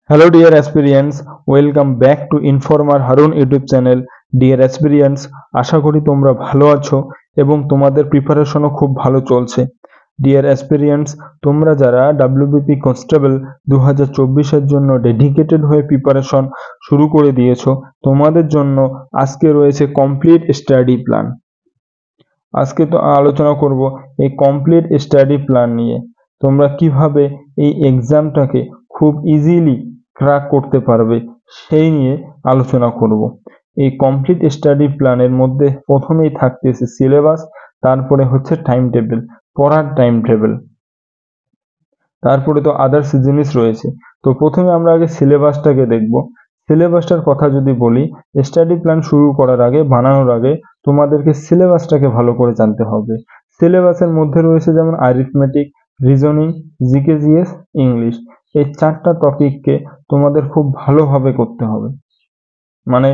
Hello dear aspirants, welcome back to Informer Harun YouTube channel. Dear aspirants, আশা করি তোমরা ভালো আছো এবং তোমাদের প্রিপারেশনও খুব ভালো চলছে। ডিয়ার অ্যাসপিরিয়েন্টস, তোমরা যারা ডাব্লিউবিপি কনস্টেবল 2024 এর জন্য ডেডিকেটেড হয়ে প্রিপারেশন শুরু করে দিয়েছো, তোমাদের জন্য আজকে রয়েছে কমপ্লিট স্টাডি প্ল্যান। আজকে তো আলোচনা করব এই কমপ্লিট স্টাডি প্ল্যান নিয়ে। তোমরা কিভাবে এই এক্সামটাকে খুব ইজিলি ক্র্যাক করতে পারবে সেই নিয়ে আলোচনা করব। এই কমপ্লিট স্টাডি প্ল্যানের মধ্যে প্রথমেই থাকতেছে সিলেবাস, তারপরে হচ্ছে টাইম টেবিল, পড়ার টাইম টেবিল, তারপরে তো আদার্স জিনিস রয়েছে। তো প্রথমে আমরা আগে সিলেবাসটাকে দেখব। সিলেবাসটার কথা যদি বলি, স্টাডি প্ল্যান শুরু করার আগে, বানানোর আগে তোমাদেরকে সিলেবাসটাকে ভালো করে জানতে হবে। সিলেবাসের মধ্যে রয়েছে যেমন arithmetic, reasoning, GK GS, English. এই চারটা টপিককে তোমাদের খুব ভালোভাবে করতে হবে, মানে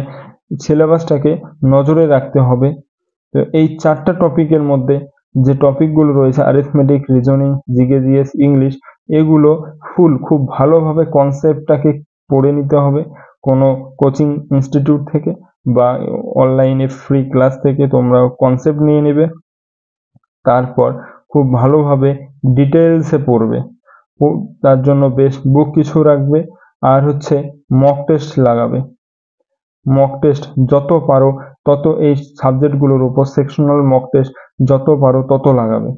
সিলেবাসটাকে নজরে রাখতে হবে। তো এই চারটা টপিকের মধ্যে যে টপিকগুলো রয়েছে arithmetic, reasoning, GK GS, English, এগুলো খুব ভালোভাবে কনসেপ্টটাকে পড়ে নিতে হবে। কোনো কোচিং ইনস্টিটিউট থেকে বা অনলাইনে ফ্রি ক্লাস থেকে তোমরা কনসেপ্ট নিয়ে নেবে, তারপর খুব ভালোভাবে ডিটেলসে পড়বে। তার জন্য বেস্ট বুক কিছু রাখবে, আর হচ্ছে মক টেস্ট লাগাবে। মক টেস্ট যত পারো তত এই সাবজেক্টগুলোর উপর সেকশনাল মক টেস্ট যত পারো তত লাগাবে।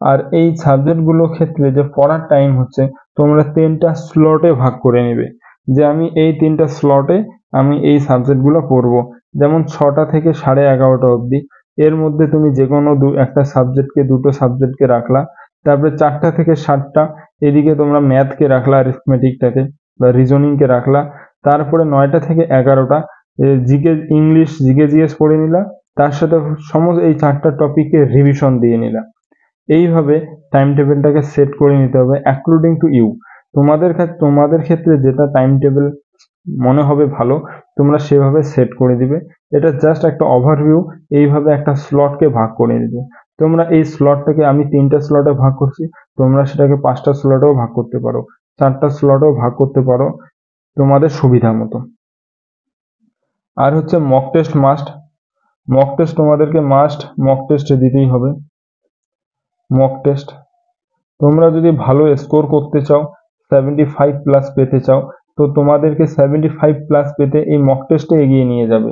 আর এই সাবজেক্টগুলোর ক্ষেত্রে যে পড়ার টাইম হচ্ছে, তোমরা 3টা স্লটে ভাগ করে নেবে, যে আমি এই 3টা স্লটে আমি এই সাবজেক্টগুলো পড়বো। যেমন 6টা থেকে 11:30 অবধি, এর মধ্যে তুমি যে কোনো একটা সাবজেক্টকে, দুটো সাবজেক্টকে রাখলা। তারপরে 4টা থেকে 7টা এদিকে তোমরা ম্যাথকে রাখলা, অ্যারিথমেটিকটাকে বা রিজনিংকে রাখলা। তারপরে 9টা থেকে 11টা জিকে ইংলিশ, জিকে জিএস পড়ে নিলা, তার সাথে সমস্ত এই 4টা টপিকে রিভিশন দিয়ে নিলা। এইভাবে টাইম টেবিলটাকে সেট করে নিতে হবে অ্যাকর্ডিং টু ইউ। তোমাদের ক্ষেত্রে যেটা টাইম টেবিল মনে হবে ভালো, তোমরা সেভাবে সেট করে দিবে। এটা জাস্ট একটা ওভারভিউ। এইভাবে একটা স্লটকে ভাগ করে দিবে। তোমরা এই স্লটটাকে, আমি 3টা স্লটে ভাগ করছি, তোমরা সেটাকে 5টা স্লটেও ভাগ করতে পারো, 4টা স্লটেও ভাগ করতে পারো, তোমাদের সুবিধা মতো। আর হচ্ছে mock test must. Mock test তোমাদেরকে মাস্ট মক টেস্ট দিতেই হবে। মক টেস্ট তোমরা যদি ভালো স্কোর করতে চাও, 75+ পেতে চাও, তো তোমাদেরকে 75+ পেতে এই মক টেস্টে এগিয়ে নিয়ে যাবে।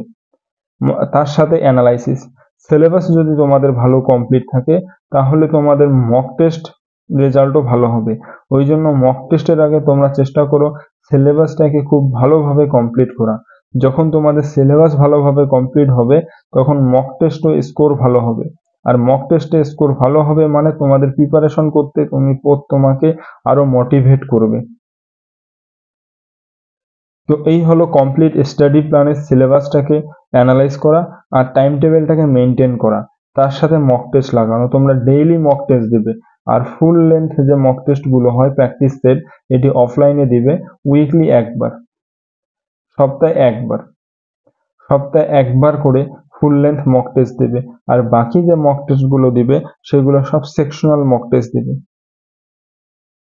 তার সাথে অ্যানালাইসিস। সিলেবাস যদি তোমাদের ভালো কমপ্লিট থাকে, তাহলে তোমাদের মক টেস্ট রেজাল্টও ভালো হবে। ওই জন্য মক টেস্টের আগে তোমরা চেষ্টা করো সিলেবাসটাকে খুব ভালোভাবে কমপ্লিট করা। যখন তোমাদের সিলেবাস ভালোভাবে কমপ্লিট হবে, তখন মক টেস্টও স্কোর ভালো হবে। আর মক টেস্টে স্কোর ভালো হবে মানে তোমাদের প্রিপারেশন করতে তোমাকে আরো মোটিভেট করবে। তো এই হলো কমপ্লিট স্টাডি প্ল্যানের সিলেবাসটাকে অ্যানালাইজ করা আর টাইম টেবিলটাকে মেনটেন করা, তার সাথে মক টেস্ট লাগানো। তোমরা ডেইলি মক টেস্ট দেবে। আর ফুল লেন্থ যে মক টেস্টগুলো হয় প্র্যাকটিস সেট, এটি অফলাইনে দিবে উইকলি একবার, সপ্তাহে একবার করে ফুল লেন্থ মক টেস্ট দেবে। আর বাকি যে মক টেস্টগুলো দিবে সেগুলো সব সেকশনাল মক টেস্ট দিবে।